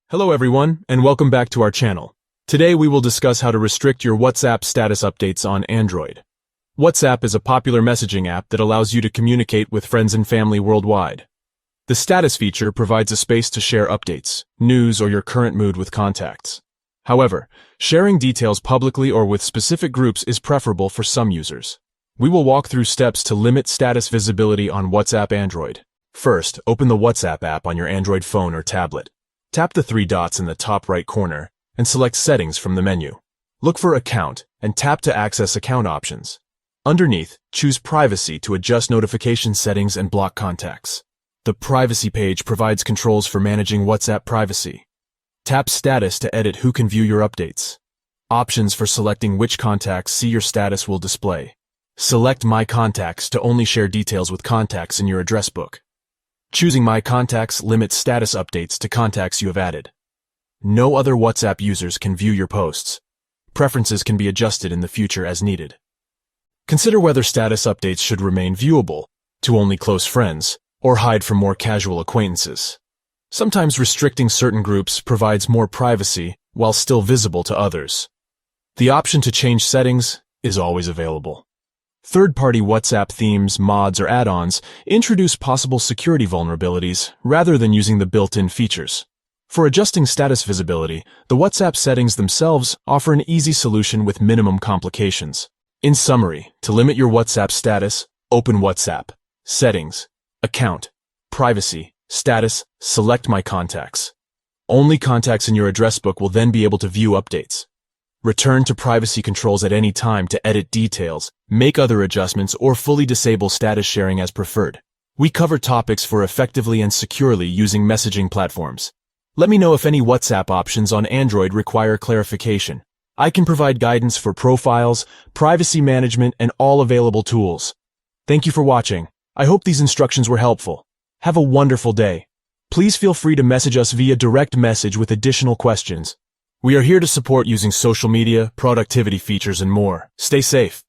Hello everyone, and welcome back to our channel. Today we will discuss how to restrict your WhatsApp status updates on Android. WhatsApp is a popular messaging app that allows you to communicate with friends and family worldwide. The status feature provides a space to share updates, news, or your current mood with contacts. However, sharing details publicly or with specific groups is preferable for some users. We will walk through steps to limit status visibility on WhatsApp Android. First, open the WhatsApp app on your Android phone or tablet. Tap the three dots in the top right corner and select Settings from the menu. Look for Account and tap to access account options. Underneath, choose Privacy to adjust notification settings and block contacts. The Privacy page provides controls for managing WhatsApp privacy. Tap Status to edit who can view your updates. Options for selecting which contacts see your status will display. Select My Contacts to only share details with contacts in your address book. Choosing My Contacts limits status updates to contacts you have added. No other WhatsApp users can view your posts. Preferences can be adjusted in the future as needed. Consider whether status updates should remain viewable to only close friends or hide from more casual acquaintances. Sometimes restricting certain groups provides more privacy while still visible to others. The option to change settings is always available. Third-party WhatsApp themes, mods, or add-ons introduce possible security vulnerabilities rather than using the built-in features. For adjusting status visibility, the WhatsApp settings themselves offer an easy solution with minimum complications. In summary, to limit your WhatsApp status, open WhatsApp, Settings, Account, Privacy, Status, select My Contacts. Only contacts in your address book will then be able to view updates. Return to privacy controls at any time to edit details, make other adjustments, or fully disable status sharing as preferred. We cover topics for effectively and securely using messaging platforms. Let me know if any WhatsApp options on Android require clarification. I can provide guidance for profiles, privacy management, and all available tools. Thank you for watching. I hope these instructions were helpful. Have a wonderful day. Please feel free to message us via direct message with additional questions. We are here to support using social media, productivity features, and more. Stay safe.